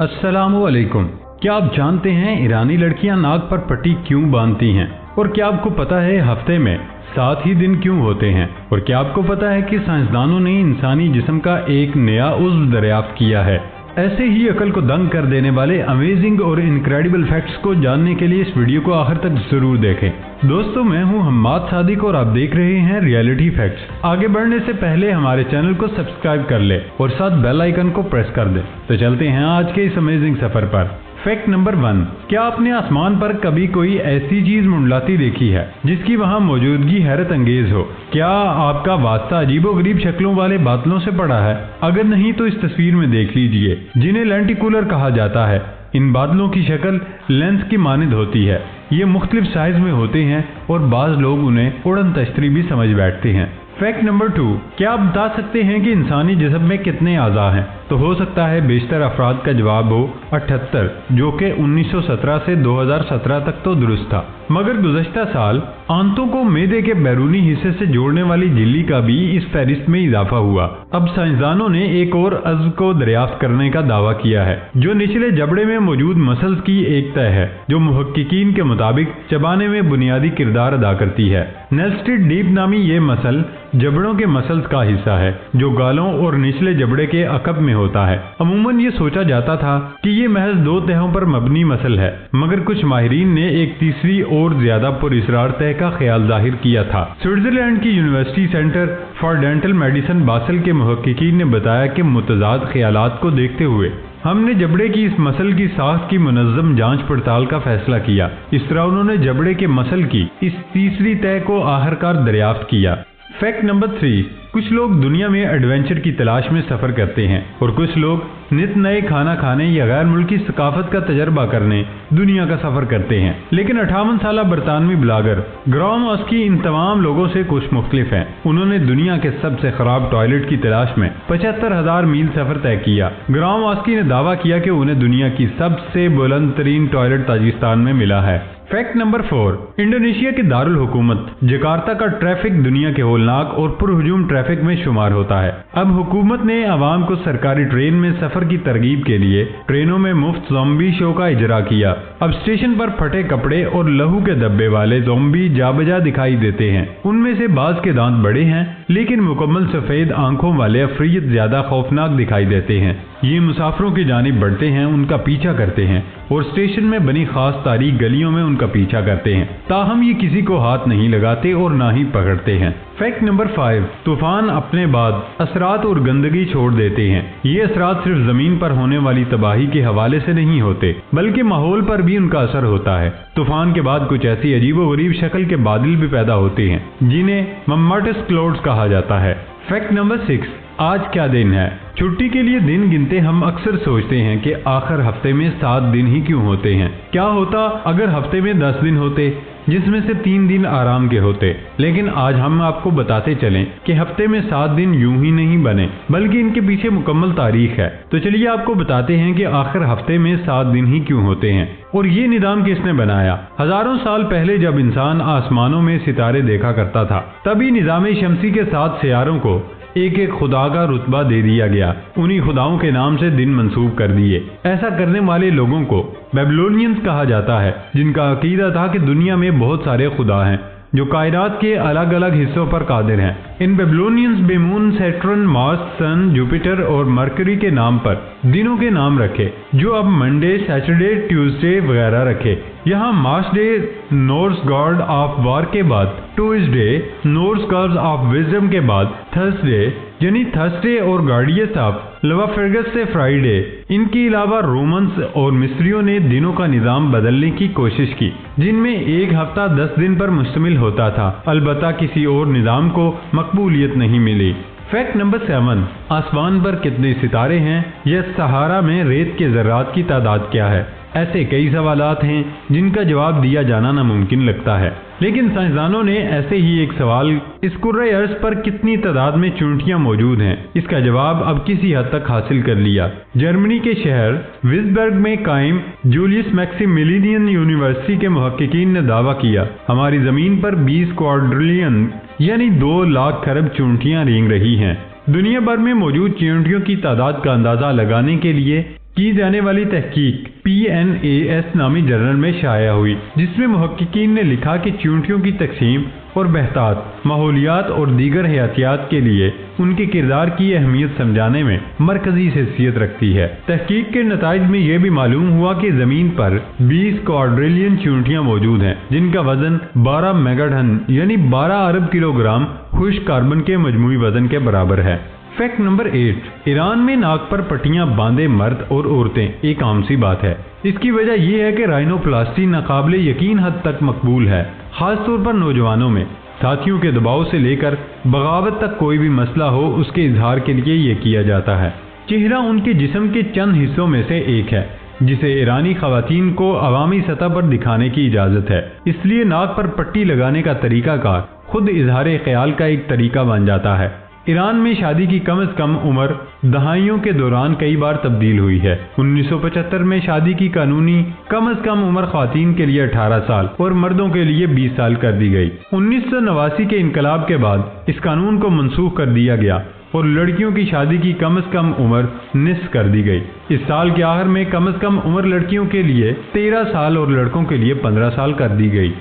अस्सलामुअलैकुम। क्या आप जानते हैं ईरानी लड़कियां नाक पर पट्टी क्यों बांधती हैं? और क्या आपको पता है हफ्ते में 7 ही दिन क्यों होते हैं? और क्या आपको पता है कि साइंसदानों ने इंसानी जिस्म का एक नया उज़्व दरियाफ्त किया है? ऐसे ही अकल को दंग कर देने वाले अमेजिंग और इनक्रेडिबल फैक्ट्स को जानने के लिए इस वीडियो को आखिर तक जरूर देखें। दोस्तों, मैं हूं हम्माद सादिक और आप देख रहे हैं रियलिटी फैक्ट्स। आगे बढ़ने से पहले हमारे चैनल को सब्सक्राइब कर ले और साथ बेल आइकन को प्रेस कर दे। तो चलते हैं आज के इस अमेजिंग सफर पर। फैक्ट नंबर 1, क्या आपने आसमान पर कभी कोई ऐसी चीज मंडलाती देखी है जिसकी वहां मौजूदगी हैरत अंगेज हो? क्या आपका वास्ता अजीबोगरीब शक्लों वाले बादलों से पड़ा है? अगर नहीं तो इस तस्वीर में देख लीजिए, जिन्हें लेंटिकुलर कहा जाता है। इन बादलों की शक्ल लेंस की मानिंद होती है। ये मुख्तलिफ साइज में होते हैं और बाज लोग उन्हें उड़न तश्तरी भी समझ बैठते हैं। फैक्ट नंबर 2, क्या आप बता सकते हैं कि इंसानी जिस्म में कितने आज़ा हैं? तो हो सकता है बेशतर अफराद का जवाब हो 78, जो कि 1917 से 2017 तक तो दुरुस्त था। मगर गुज़श्ता साल आंतों को मैदे के बैरूनी हिस्से से जोड़ने वाली झिल्ली का भी इस फहरिस्त में इजाफा हुआ। अब साइंसदानों ने एक और अज़्व को दरियाफ्त करने का दावा किया है, जो निचले जबड़े में मौजूद मसल्स की एक तह है, जो मुहक्किकीन के मुताबिक चबाने में बुनियादी किरदार अदा करती है। नेल्स्टेड डीप नामी ये मसल जबड़ों के मसल्स का हिस्सा है, जो गालों और निचले जबड़े के अकब में होता है। अमूमन ये सोचा जाता था कि ये महज 2 तहों पर मबनी मसल है, मगर कुछ माहिरीन ने एक तीसरी और ज्यादा पुरअसरार तह का ख्याल जाहिर किया था। स्विट्जरलैंड की university centre for dental medicine basal के मुहक्किकीन ने बताया कि मुतजाद ख्यालात को देखते हुए हमने जबड़े की इस मसल की साख्त की मुनज़्ज़म जांच पड़ताल का फैसला किया। इस तरह उन्होंने जबड़े के मसल की इस तीसरी तह को आखिरकार दरियाफ्त किया। फैक्ट नंबर 3, कुछ लोग दुनिया में एडवेंचर की तलाश में सफर करते हैं और कुछ लोग नित नए खाना खाने या गैर मुल्की सकाफत का तजर्बा करने दुनिया का सफर करते हैं। लेकिन 58 साला बरतानवी ब्लॉगर ग्राहम ऑस्की इन तमाम लोगों से कुछ मुख्तलिफ हैं। उन्होंने दुनिया के सबसे खराब टॉयलेट की तलाश में 75,000 मील सफर तय किया। ग्राहम ऑस्की ने दावा किया कि उन्हें दुनिया की सबसे बुलंद तरीन टॉयलेट ताजिस्तान में मिला है। फैक्ट नंबर 4, इंडोनेशिया के दारुल हुकूमत जकार्ता का ट्रैफिक दुनिया के होलनाक और पुरहुजूम ट्रैफिक में शुमार होता है। अब हुकूमत ने आवाम को सरकारी ट्रेन में सफर की तरगीब के लिए ट्रेनों में मुफ्त ज़ॉम्बी शो का इजरा किया। अब स्टेशन पर फटे कपड़े और लहू के धब्बे वाले ज़ॉम्बी जाबजा दिखाई देते हैं। उनमें से बाज के दांत बड़े हैं, लेकिन मुकम्मल सफेद आंखों वाले अफरीत ज्यादा खौफनाक दिखाई देते हैं। ये मुसाफिरों की जानिब बढ़ते हैं, उनका पीछा करते हैं और स्टेशन में बनी खास तारीख गलियों में उनका पीछा करते हैं। ताहम ये किसी को हाथ नहीं लगाते और ना ही पकड़ते हैं। फैक्ट नंबर 5, तूफान अपने बाद असरात और गंदगी छोड़ देते हैं। ये असरात सिर्फ जमीन पर होने वाली तबाही के हवाले से नहीं होते, बल्कि माहौल पर भी उनका असर होता है। तूफान के बाद कुछ ऐसी अजीबोगरीब शक्ल के बादल भी पैदा होते हैं, जिन्हें मम्माटस क्लाउड्स कहा जाता है। फैक्ट नंबर 6, आज क्या दिन है? छुट्टी के लिए दिन गिनते हम अक्सर सोचते हैं कि आखिर हफ्ते में 7 दिन ही क्यों होते हैं? क्या होता अगर हफ्ते में 10 दिन होते, जिसमें से 3 दिन आराम के होते? लेकिन आज हम आपको बताते चलें कि हफ्ते में 7 दिन यूं ही नहीं बने, बल्कि इनके पीछे मुकम्मल तारीख है। तो चलिए आपको बताते हैं कि आखिर हफ्ते में 7 दिन ही क्यों होते हैं और ये निजाम किसने बनाया। हजारों साल पहले जब इंसान आसमानों में सितारे देखा करता था, तभी निजाम शमसी के 7 सियारों को एक एक खुदा का रुतबा दे दिया गया। उन्हीं खुदाओं के नाम से दिन मंसूब कर दिए। ऐसा करने वाले लोगों को बेबीलोनियंस कहा जाता है, जिनका अकीदा था कि दुनिया में बहुत सारे खुदा हैं जो कायनात के अलग अलग हिस्सों पर कादिर हैं। इन बेबीलोनियंस बेमून, सैटर्न, मार्स, सन, जुपिटर और मरकरी के नाम पर दिनों के नाम रखे, जो अब मंडे, सैटरडे, ट्यूसडे वगैरह रखे। यहाँ Mars day Norse God of war के बाद, Tuesday Norse God of wisdom के बाद थर्सडे यानी थर्सडे और गार्डियस ऑफ लवाफेगस से फ्राइडे। इनके अलावा रोमन्स और मिस्रियों ने दिनों का निजाम बदलने की कोशिश की, जिनमें एक हफ्ता 10 दिन पर मुश्तमिल होता था। अलबत्ता किसी और निजाम को मकबूलियत नहीं मिली। फैक्ट नंबर 7, आसमान पर कितने सितारे हैं या सहारा में रेत के ज़र्रात की तादाद क्या है? ऐसे कई सवालात हैं जिनका जवाब दिया जाना नामुमकिन लगता है, लेकिन साइंसदानों ने ऐसे ही एक सवाल, इस कुर्रे अर्ज पर कितनी तादाद में चूंटियां मौजूद हैं, इसका जवाब अब किसी हद तक हासिल कर लिया। जर्मनी के शहर विज़बर्ग में कायम जूलियस मैक्सिमिलियन यूनिवर्सिटी के मुहक्किकीन ने दावा किया, हमारी जमीन पर 20 क्वाड्रिलियन यानी 2 लाख खरब चूंटियां रेंग रही हैं। दुनिया भर में मौजूद चींटियों की तादाद का अंदाजा लगाने के लिए کی جانے والی تحقیق PNAS نامی جرنل میں شائع ہوئی، جس میں محققین نے لکھا کہ چیونٹیوں کی تقسیم اور بہتات ماحولیات اور دیگر حیاتیات کے لیے ان کے کردار کی اہمیت سمجھانے میں مرکزی حیثیت رکھتی ہے۔ تحقیق کے نتائج میں یہ بھی معلوم ہوا کہ زمین پر 20 کوارڈریلین چیونٹیاں موجود ہیں، جن کا وزن 12 میگا ٹن یعنی 12 ارب کلو گرام خشک کاربن کے مجموعی وزن کے برابر ہے۔ فیکٹ نمبر 8، ایران میں ناک پر پٹیاں باندھے مرد اور عورتیں ایک عام سی بات ہے۔ اس کی وجہ یہ ہے کہ رائنوپلاسٹی ناقابل یقین حد تک مقبول ہے، خاص طور پر نوجوانوں میں۔ ساتھیوں کے دباؤ سے لے کر بغاوت تک کوئی بھی مسئلہ ہو، اس کے اظہار کے لیے یہ کیا جاتا ہے۔ چہرہ ان کے جسم کے چند حصوں میں سے ایک ہے جسے ایرانی خواتین کو عوامی سطح پر دکھانے کی اجازت ہے، اس لیے ناک پر پٹی لگانے کا طریقہ کار خود اظہار خیال کا ایک طریقہ بن جاتا ہے۔ ایران میں شادی کی کم از کم عمر دہائیوں کے دوران کئی بار تبدیل ہوئی ہے۔ 1975 میں شادی کی قانونی کم از کم عمر خواتین کے لیے 18 سال اور مردوں کے لیے 20 سال کر دی گئی۔ 1989 کے انقلاب کے بعد اس قانون کو منسوخ کر دیا گیا اور لڑکیوں کی شادی کی کم از کم عمر نصف کر دی گئی۔ اس سال کے آخر میں کم از کم عمر لڑکیوں کے لیے 13 سال اور لڑکوں کے لیے 15 سال کر دی گئی۔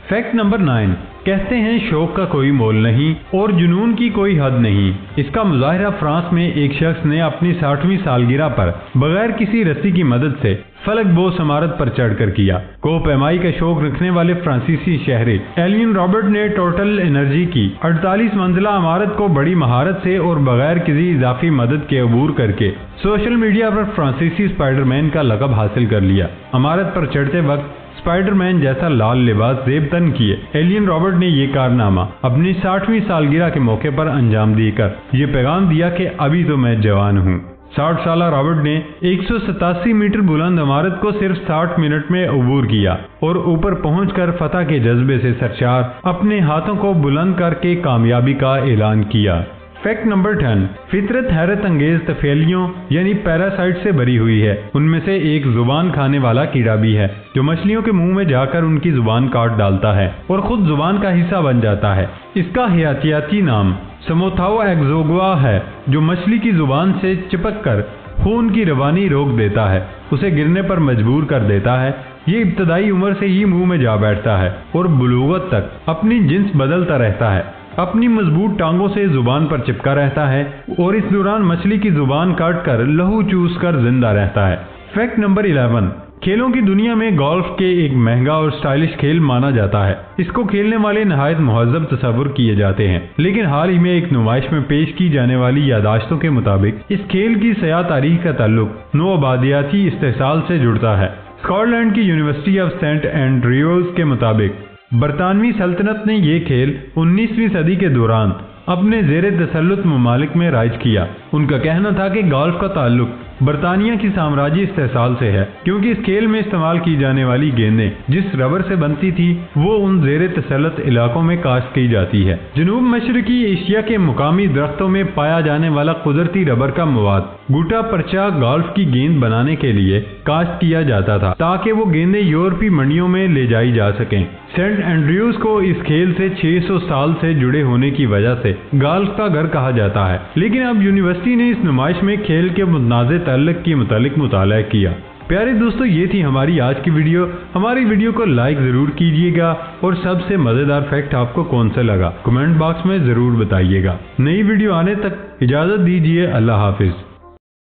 فیکٹ نمبر 9، کہتے ہیں شوق کا کوئی مول نہیں اور جنون کی کوئی حد نہیں۔ اس کا مظاہرہ فرانس میں ایک شخص نے اپنی 60ویں سالگرہ پر بغیر کسی رسی کی مدد سے فلک بوس عمارت پر چڑھ کر کیا۔ کوہ پیمائی کا شوق رکھنے والے فرانسیسی شہری ایلین رابرٹ نے ٹوٹل انرجی کی 48 منزلہ عمارت کو بڑی مہارت سے اور بغیر کسی اضافی مدد کے عبور کر کے سوشل میڈیا پر فرانسیسی اسپائڈر مین کا لقب حاصل کر لیا۔ عمارت پر چڑھتے وقت اسپائڈر مین جیسا لال لباس زیب تن کیے ایلین رابرٹ نے یہ کارنامہ اپنی 60ویں سالگرہ کے موقع پر انجام دے کر یہ پیغام دیا کہ ابھی تو میں جوان ہوں۔ 60 سالہ رابرٹ نے 187 میٹر بلند عمارت کو صرف 60 منٹ میں عبور کیا اور اوپر پہنچ کر فتح کے جذبے سے سرشار اپنے ہاتھوں کو بلند کر کے کامیابی کا اعلان کیا۔ فیکٹ نمبر 10، فطرت حیرت انگیز طفیلیوں یعنی پیراسائٹ سے بھری ہوئی ہے۔ ان میں سے ایک زبان کھانے والا کیڑا بھی ہے جو مچھلیوں کے منہ میں جا کر ان کی زبان کاٹ ڈالتا ہے اور خود زبان کا حصہ بن جاتا ہے۔ اس کا حیاتیاتی نام سموتھاؤ ایکزوگوا ہے، جو مچھلی کی زبان سے چپک کر خون کی روانی روک دیتا ہے، اسے گرنے پر مجبور کر دیتا ہے۔ یہ ابتدائی عمر سے ہی منہ میں جا بیٹھتا ہے اور بلوغت تک اپنی جنس بدلتا رہتا ہے، اپنی مضبوط ٹانگوں سے زبان پر چپکا رہتا ہے اور اس دوران مچھلی کی زبان کاٹ کر لہو چوس کر زندہ رہتا ہے۔ فیکٹ نمبر 11، کھیلوں کی دنیا میں گولف کے ایک مہنگا اور سٹائلش کھیل مانا جاتا ہے۔ اس کو کھیلنے والے نہایت مہذب تصور کیے جاتے ہیں، لیکن حال ہی میں ایک نمائش میں پیش کی جانے والی یادداشتوں کے مطابق اس کھیل کی سیاہ تاریخ کا تعلق نو آبادیاتی استحصال سے جڑتا ہے۔ اسکاٹ لینڈ کی یونیورسٹی آف سینٹ اینڈریوز کے مطابق برطانوی سلطنت نے یہ کھیل 19ویں صدی کے دوران اپنے زیر تسلط ممالک میں رائج کیا۔ ان کا کہنا تھا کہ گولف کا تعلق برطانیہ کی سامراجی استحصال سے ہے، کیونکہ اس کھیل میں استعمال کی جانے والی گیندیں جس ربر سے بنتی تھی وہ ان زیر تسلط علاقوں میں کاشت کی جاتی ہے۔ جنوب مشرقی ایشیا کے مقامی درختوں میں پایا جانے والا قدرتی ربر کا مواد گوٹا پرچا گولف کی گیند بنانے کے لیے کاشت کیا جاتا تھا تاکہ وہ گیندیں یورپی منڈیوں میں لے جائی جا سکیں۔ سینٹ اینڈریوز کو اس کھیل سے 600 سال سے جڑے ہونے کی وجہ سے گولف کا گھر کہا جاتا ہے، لیکن اب یونیورسٹی نے اس نمائش میں کھیل کے متنازع تعلق کے متعلق مطالعہ کیا۔ پیارے دوستو، یہ تھی ہماری آج کی ویڈیو۔ ہماری ویڈیو کو لائک ضرور کیجیے گا اور سب سے مزیدار فیکٹ آپ کو کون سا لگا کمنٹ باکس میں ضرور بتائیے گا۔ نئی ویڈیو آنے تک اجازت دیجیے۔ اللہ حافظ۔